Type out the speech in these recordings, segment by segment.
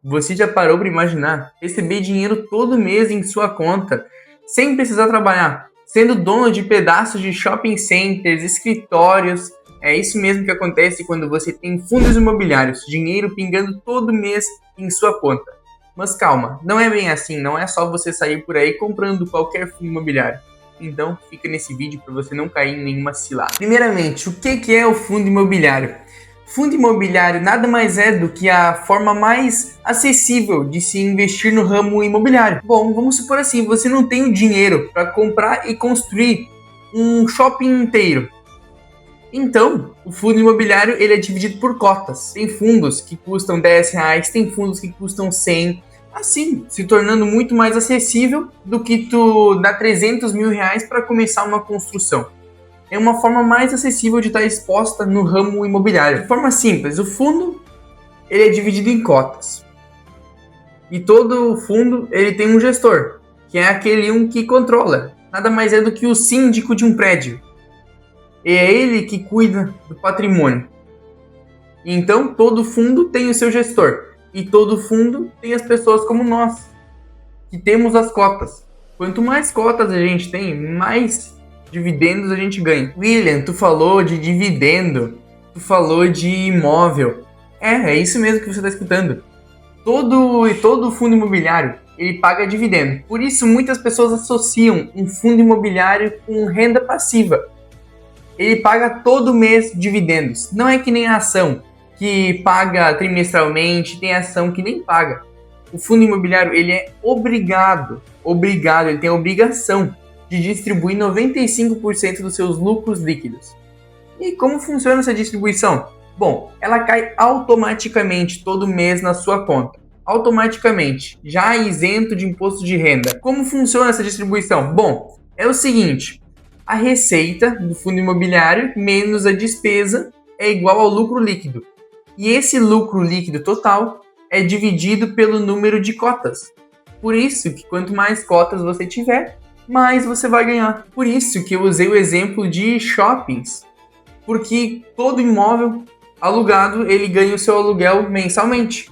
Você já parou para imaginar receber dinheiro todo mês em sua conta, sem precisar trabalhar, sendo dono de pedaços de shopping centers, escritórios? É isso mesmo que acontece quando você tem fundos imobiliários, dinheiro pingando todo mês em sua conta. Mas calma, não é bem assim, não é só você sair por aí comprando qualquer fundo imobiliário. Então fica nesse vídeo para você não cair em nenhuma cilada. Primeiramente, o que é o fundo imobiliário? Fundo imobiliário nada mais é do que a forma mais acessível de se investir no ramo imobiliário. Bom, vamos supor assim, você não tem o dinheiro para comprar e construir um shopping inteiro. Então, o fundo imobiliário ele é dividido por cotas. Tem fundos que custam R$10, tem fundos que custam 100, assim, se tornando muito mais acessível do que tu dar R$300 mil para começar uma construção. É uma forma mais acessível de estar exposta no ramo imobiliário. De forma simples, o fundo ele é dividido em cotas. E todo fundo ele tem um gestor, que é aquele um que controla. Nada mais é do que o síndico de um prédio. É ele que cuida do patrimônio. Então, todo fundo tem o seu gestor. E todo fundo tem as pessoas como nós, que temos as cotas. Quanto mais cotas a gente tem, mais dividendos a gente ganha. William, tu falou de dividendo, tu falou de imóvel. É isso mesmo que você está escutando. Todo fundo imobiliário, ele paga dividendo. Por isso, muitas pessoas associam um fundo imobiliário com renda passiva. Ele paga todo mês dividendos. Não é que nem a ação, que paga trimestralmente, tem ação que nem paga. O fundo imobiliário, ele é obrigado, ele tem a obrigação de distribuir 95% dos seus lucros líquidos. E como funciona essa distribuição? Bom, ela cai automaticamente todo mês na sua conta. Automaticamente, já isento de imposto de renda. Como funciona essa distribuição? Bom, é o seguinte, a receita do fundo imobiliário menos a despesa é igual ao lucro líquido. E esse lucro líquido total é dividido pelo número de cotas. Por isso que quanto mais cotas você tiver, mais você vai ganhar. Por isso que eu usei o exemplo de shoppings, porque todo imóvel alugado, ele ganha o seu aluguel mensalmente.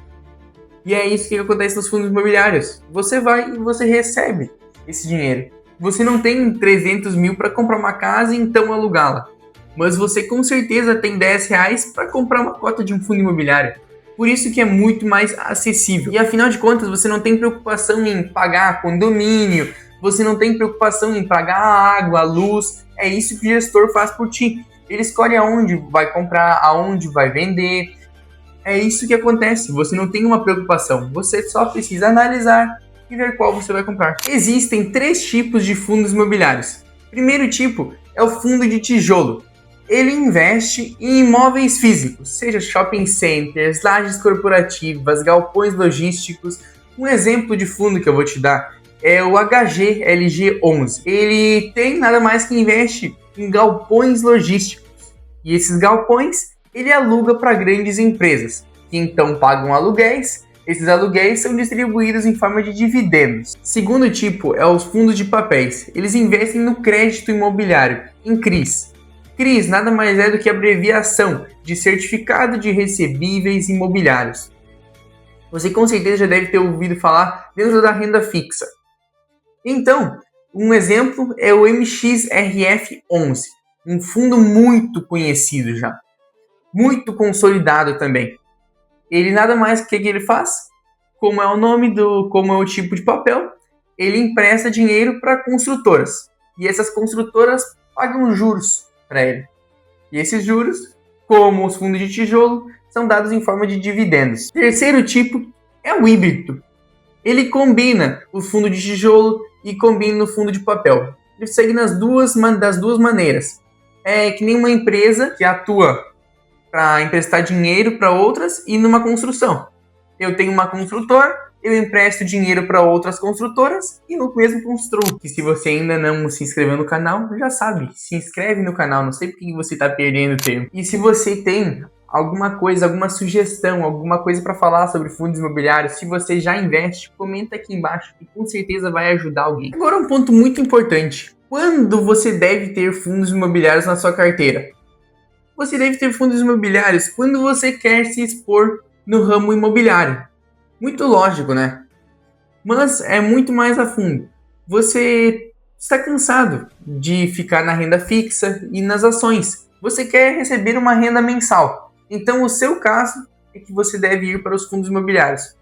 E é isso que acontece nos fundos imobiliários. Você vai e você recebe esse dinheiro. Você não tem 300 mil para comprar uma casa e então alugá-la. Mas você com certeza tem R$10 para comprar uma cota de um fundo imobiliário. Por isso que é muito mais acessível. E afinal de contas, você não tem preocupação em pagar condomínio, você não tem preocupação em pagar a água, a luz. É isso que o gestor faz por ti. Ele escolhe aonde vai comprar, aonde vai vender. É isso que acontece. Você não tem uma preocupação. Você só precisa analisar e ver qual você vai comprar. Existem 3 tipos de fundos imobiliários. Primeiro tipo é o fundo de tijolo. Ele investe em imóveis físicos, seja shopping centers, lajes corporativas, galpões logísticos. Um exemplo de fundo que eu vou te dar é o HGLG11. Ele tem nada mais que investe em galpões logísticos. E esses galpões ele aluga para grandes empresas, que então pagam aluguéis. Esses aluguéis são distribuídos em forma de dividendos. Segundo tipo é os fundos de papéis. Eles investem no crédito imobiliário, em CRIs. CRIs nada mais é do que a abreviação de Certificado de Recebíveis Imobiliários. Você com certeza já deve ter ouvido falar dentro da renda fixa. Então, um exemplo é o MXRF11, um fundo muito conhecido já, muito consolidado também. Ele nada mais que ele faz, como é o nome como é o tipo de papel, ele empresta dinheiro para construtoras. E essas construtoras pagam juros para ele. E esses juros, como os fundos de tijolo, são dados em forma de dividendos. Terceiro tipo é o híbrido. Ele combina o fundo de tijolo e combina o fundo de papel. Ele segue das duas maneiras. É que nem uma empresa que atua para emprestar dinheiro para outras e numa construção. Eu tenho uma construtora, eu empresto dinheiro para outras construtoras e no mesmo construo. E se você ainda não se inscreveu no canal, já sabe, se inscreve no canal, não sei por que você está perdendo tempo. E se você tem alguma coisa, alguma sugestão, alguma coisa para falar sobre fundos imobiliários, se você já investe, comenta aqui embaixo que com certeza vai ajudar alguém. Agora um ponto muito importante. Quando você deve ter fundos imobiliários na sua carteira? Você deve ter fundos imobiliários quando você quer se expor no ramo imobiliário. Muito lógico, né? Mas é muito mais a fundo. Você está cansado de ficar na renda fixa e nas ações. Você quer receber uma renda mensal. Então, o seu caso é que você deve ir para os fundos imobiliários,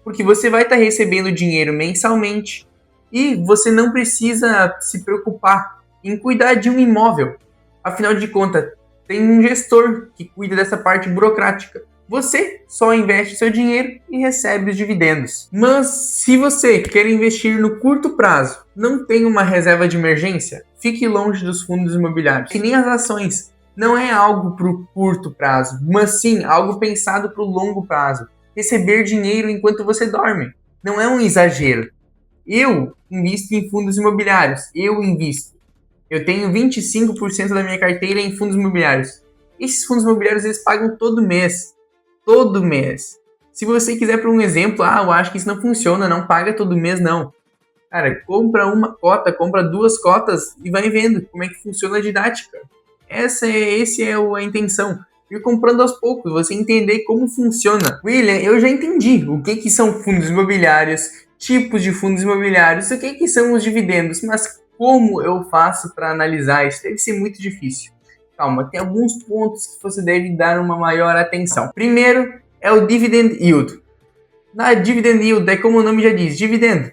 porque você vai estar recebendo dinheiro mensalmente e você não precisa se preocupar em cuidar de um imóvel. Afinal de contas, tem um gestor que cuida dessa parte burocrática. Você só investe seu dinheiro e recebe os dividendos. Mas se você quer investir no curto prazo, não tem uma reserva de emergência, fique longe dos fundos imobiliários. Que nem as ações. Não é algo para o curto prazo, mas sim algo pensado para o longo prazo. Receber dinheiro enquanto você dorme. Não é um exagero. Eu invisto em fundos imobiliários. Eu tenho 25% da minha carteira em fundos imobiliários. Esses fundos imobiliários eles pagam todo mês. Todo mês. Se você quiser para um exemplo, eu acho que isso não funciona, não paga todo mês, não. Cara, compra uma cota, compra duas cotas e vai vendo como é que funciona a didática. Esse é a intenção. Ir comprando aos poucos, você entender como funciona. William, eu já entendi o que são fundos imobiliários, tipos de fundos imobiliários, o que são os dividendos, mas como eu faço para analisar isso? Deve ser muito difícil. Calma, tem alguns pontos que você deve dar uma maior atenção. Primeiro é o dividend yield. Na dividend yield é como o nome já diz, dividendo.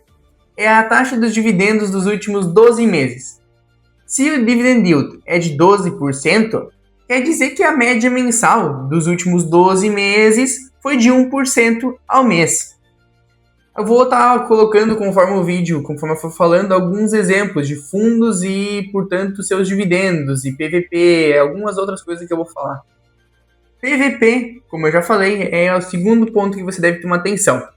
É a taxa dos dividendos dos últimos 12 meses. Se o dividend yield é de 12%, quer dizer que a média mensal dos últimos 12 meses foi de 1% ao mês. Eu vou estar colocando, conforme o vídeo, conforme eu for falando, alguns exemplos de fundos e, portanto, seus dividendos e PVP, algumas outras coisas que eu vou falar. PVP, como eu já falei, é o segundo ponto que você deve ter uma atenção.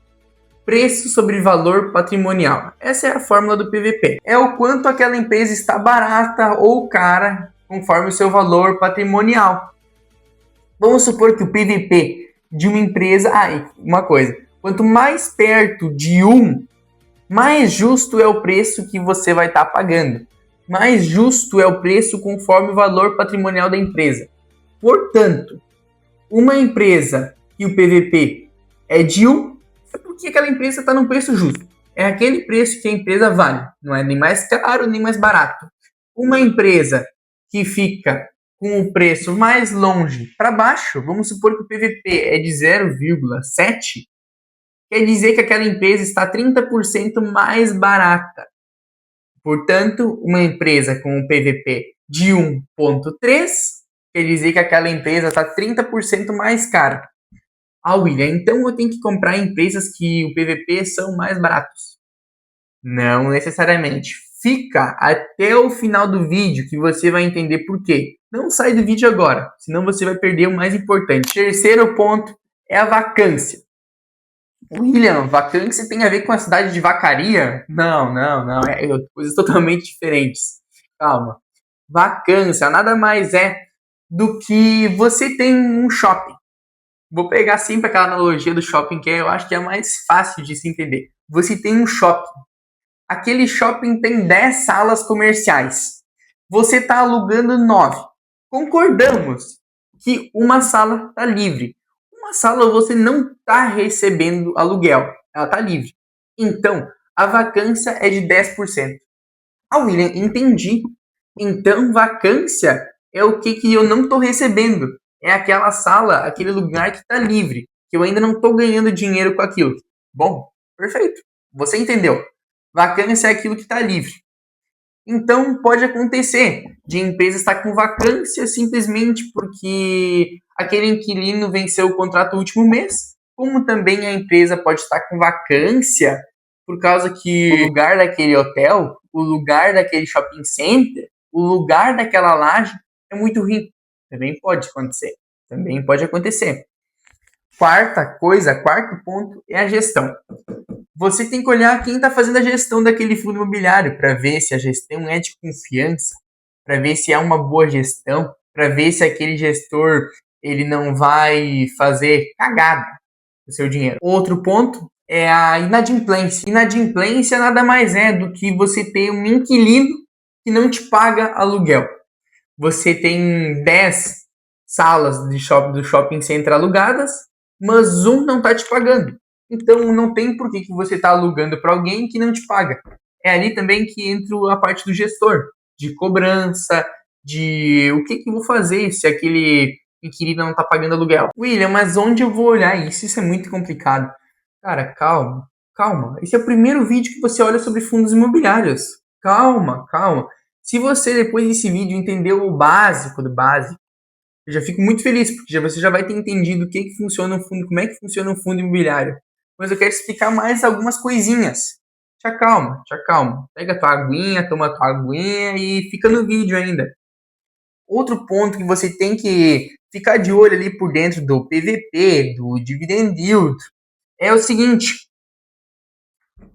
Preço sobre valor patrimonial. Essa é a fórmula do PVP. É o quanto aquela empresa está barata ou cara conforme o seu valor patrimonial. Vamos supor que o PVP de uma empresa... uma coisa. Quanto mais perto de 1, mais justo é o preço que você vai estar pagando. Mais justo é o preço conforme o valor patrimonial da empresa. Portanto, uma empresa que o PVP é de 1, é porque aquela empresa está num preço justo. É aquele preço que a empresa vale. Não é nem mais caro, nem mais barato. Uma empresa que fica com o preço mais longe para baixo, vamos supor que o PVP é de 0,7, quer dizer que aquela empresa está 30% mais barata. Portanto, uma empresa com um PVP de 1,3 quer dizer que aquela empresa está 30% mais cara. William, então eu tenho que comprar empresas que o PVP são mais baratos? Não necessariamente. Fica até o final do vídeo que você vai entender por quê. Não sai do vídeo agora, senão você vai perder o mais importante. Terceiro ponto é a vacância. William, vacância tem a ver com a cidade de Vacaria? Não. É coisas totalmente diferentes. Calma. Vacância nada mais é do que você tem um shopping. Vou pegar sempre aquela analogia do shopping que eu acho que é mais fácil de se entender. Você tem um shopping. Aquele shopping tem 10 salas comerciais. Você está alugando 9. Concordamos que uma sala está livre. Uma sala você não está recebendo aluguel. Ela está livre. Então, a vacância é de 10%. William, entendi. Então, vacância é o que eu não estou recebendo. É aquela sala, aquele lugar que está livre, que eu ainda não estou ganhando dinheiro com aquilo. Bom, perfeito. Você entendeu. Vacância é aquilo que está livre. Então, pode acontecer de a empresa estar com vacância simplesmente porque aquele inquilino venceu o contrato no último mês, como também a empresa pode estar com vacância por causa que o lugar daquele hotel, o lugar daquele shopping center, o lugar daquela laje é muito rico. Também pode acontecer. Quarto ponto é a gestão. Você tem que olhar quem está fazendo a gestão daquele fundo imobiliário para ver se a gestão é de confiança, para ver se é uma boa gestão, para ver se aquele gestor ele não vai fazer cagada com o seu dinheiro. Outro ponto é a inadimplência. Inadimplência nada mais é do que você ter um inquilino que não te paga aluguel. Você tem 10 salas do shopping center alugadas, mas um não está te pagando. Então não tem por que você está alugando para alguém que não te paga. É ali também que entra a parte do gestor, de cobrança, de o que eu vou fazer se aquele inquilino não está pagando aluguel. William, mas onde eu vou olhar isso? Isso é muito complicado. Cara, calma, calma. Esse é o primeiro vídeo que você olha sobre fundos imobiliários. Calma, calma. Se você depois desse vídeo entendeu o básico do básico, eu já fico muito feliz, porque você já vai ter entendido o que funciona um fundo, como é que funciona um fundo imobiliário. Mas eu quero explicar mais algumas coisinhas. Te acalma, te acalma. Pega tua aguinha, toma tua aguinha e fica no vídeo ainda. Outro ponto que você tem que ficar de olho ali por dentro do PVP, do Dividend Yield, é o seguinte.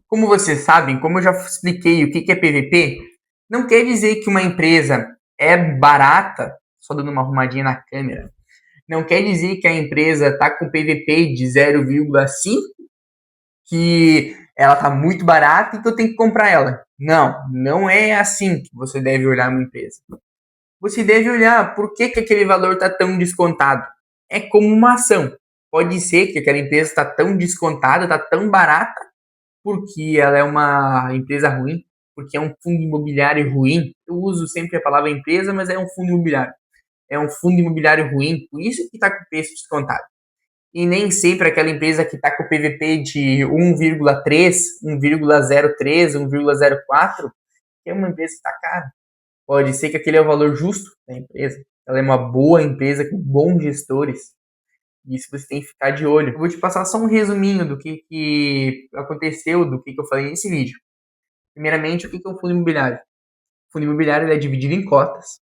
Como vocês sabem, como eu já expliquei o que é PVP, não quer dizer que uma empresa é barata, só dando uma arrumadinha na câmera, não quer dizer que a empresa está com PVP de 0,5, que ela está muito barata, então eu tenho que comprar ela. Não, não é assim que você deve olhar uma empresa. Você deve olhar por que aquele valor está tão descontado. É como uma ação. Pode ser que aquela empresa está tão descontada, está tão barata, porque ela é uma empresa ruim, porque é um fundo imobiliário ruim. Eu uso sempre a palavra empresa, mas é um fundo imobiliário. É um fundo imobiliário ruim, por isso que está com o preço descontado. E nem sempre aquela empresa que está com o PVP de 1,3, 1,03, 1,04, que é uma empresa que está cara. Pode ser que aquele é o valor justo da empresa. Ela é uma boa empresa com bons gestores. Isso você tem que ficar de olho. Eu vou te passar só um resuminho do que aconteceu, do que eu falei nesse vídeo. Primeiramente, o que é um fundo imobiliário? O fundo imobiliário ele é dividido em cotas.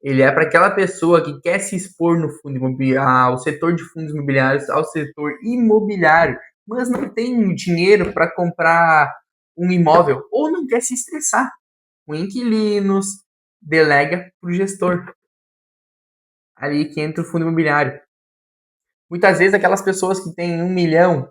Ele é para aquela pessoa que quer se expor no fundo imobiliário, ao setor de fundos imobiliários, ao setor imobiliário, mas não tem dinheiro para comprar um imóvel ou não quer se estressar com inquilinos, delega para o gestor. Ali que entra o fundo imobiliário. Muitas vezes aquelas pessoas que têm 1 milhão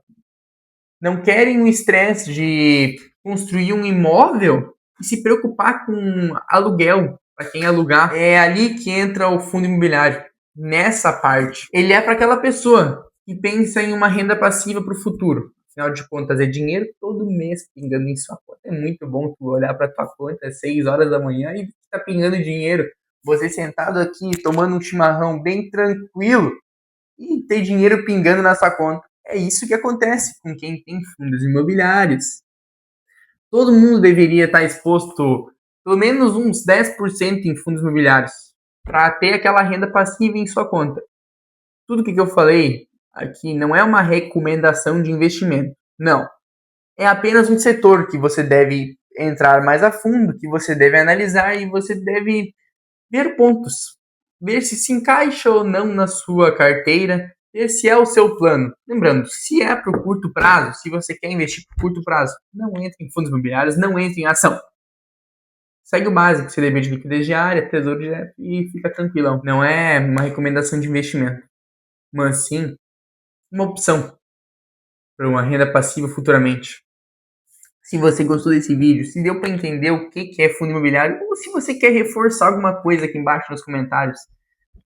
não querem o estresse de construir um imóvel e se preocupar com aluguel para quem alugar. É ali que entra o fundo imobiliário. Nessa parte, ele é para aquela pessoa que pensa em uma renda passiva para o futuro. Afinal de contas, é dinheiro todo mês pingando em sua conta. É muito bom tu olhar para tua conta às 6 horas da manhã e tá pingando dinheiro. Você sentado aqui tomando um chimarrão bem tranquilo e ter dinheiro pingando na sua conta. É isso que acontece com quem tem fundos imobiliários. Todo mundo deveria estar exposto pelo menos uns 10% em fundos imobiliários para ter aquela renda passiva em sua conta. Tudo que eu falei aqui não é uma recomendação de investimento. Não. É apenas um setor que você deve entrar mais a fundo, que você deve analisar e você deve ver pontos. Ver se encaixa ou não na sua carteira. Esse é o seu plano. Lembrando, se é para o curto prazo, se você quer investir por curto prazo, não entre em fundos imobiliários, não entre em ação. Segue o básico, CDB de liquidez diária, tesouro direto e fica tranquilão. Não é uma recomendação de investimento, mas sim uma opção para uma renda passiva futuramente. Se você gostou desse vídeo, se deu para entender o que é fundo imobiliário, ou se você quer reforçar alguma coisa aqui embaixo nos comentários,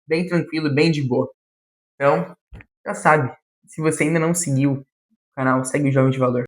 bem tranquilo, bem de boa. Então, já sabe, se você ainda não seguiu o canal, segue o Jovem de Valor.